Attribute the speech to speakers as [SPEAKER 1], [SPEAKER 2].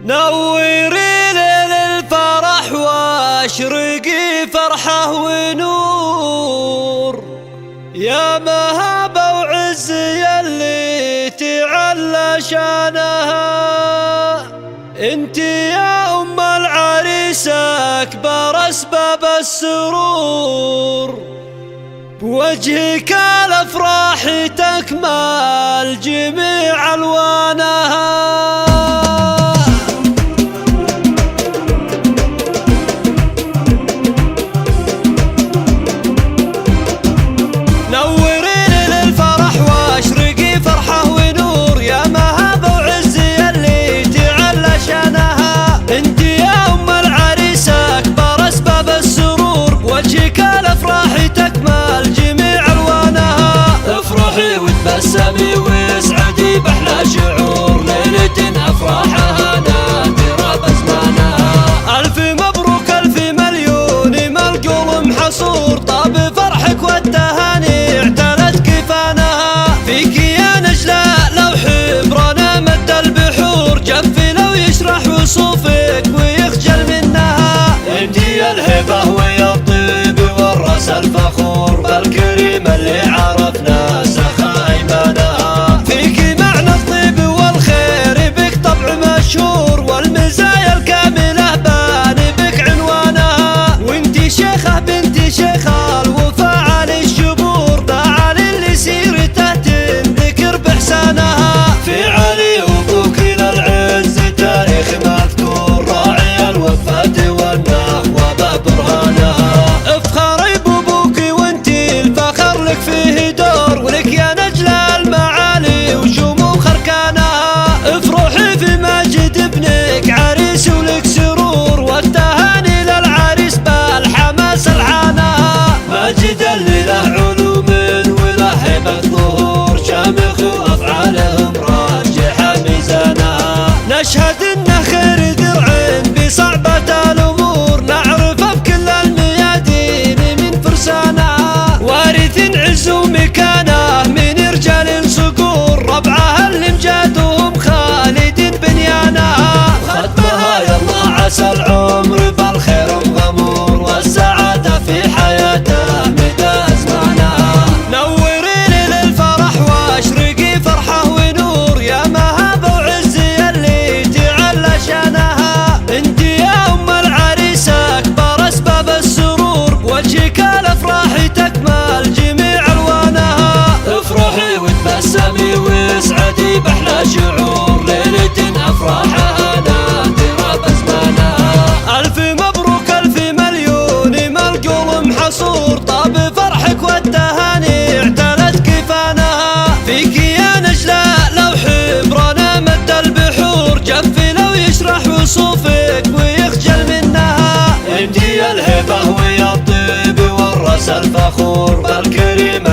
[SPEAKER 1] نوري ليل الفرح واشرقي فرحة ونور، يا مهابة وعز يلي تعلى شانها. انت يا ام العريس اكبر اسباب السرور، بوجهك الافراح تكمل جميع الوانها.
[SPEAKER 2] وتبسمي واسعدي باحلى شعور، ليلة افراحها نادرة بزمانها.
[SPEAKER 1] الف مبروك الف مليون ما القلب محصور، طاب فرحك والتهاني اعتلت كفانها. فيك يا نجلة لو حبرنا مد البحور، جف لو يشرح وصوفك ويخجل منها.
[SPEAKER 2] انتي الهبة ويا الطيب والراس الفخور، بالكريم اللي عرفنا
[SPEAKER 1] والمزايا الكاملة بان بك عنوانها. وانتي شيخة بنتي شيخة الوفاء علي الشبور، تعال اللي سيرته تنذكر بحسانها.
[SPEAKER 2] في علي وابوك للعز تاريخ مذكور، راعي الوفاة والنخوة ببرهانها.
[SPEAKER 1] افخري بابوك وانتي الفخر لك فيه دور، ولك يا نجلة المعالي وشموخ اركانها. افرحي في مجد ابنك عريس ولك سرور، والتهاني للعريس بالحماس العانها.
[SPEAKER 2] ماجد اللي له علوم وله هبة ظهور، شامخ وافعالهم راجحة ميزانها.
[SPEAKER 1] نشهد انه خير درع بصعبة الامور، نعرفه بكل الميادين من فرسانها. وارث عز ومكانه من رجال صقور، ربعها اللي مجادهم خالد بنيانها.
[SPEAKER 2] ختمها يلا عسى العمر بالخير وغمور، والسعادة في حياته مدى أزمانها.
[SPEAKER 1] نوري للفرح واشرقي فرحة ونور، يا مهابة وعز يلي تعلى شانها. انت يا ام العريس اكبر اسباب السرور، بوجهك الافراح تكمل جميع الوانها.
[SPEAKER 2] افرحي وتبسمي واسعدي باحلى شعور، ليلة افراحها نادرة بزمانها.
[SPEAKER 1] الف مبروك الف مليون ما القلب محصور، طاب فرحك والتهاني اعتلت كفانها. فيك يا نجلة لو حبرنا مد البحور، جف لو يشرح وصوفك ويخجل منها.
[SPEAKER 2] انتي الهبة ويا الطيب والراس الفخور، بالكريم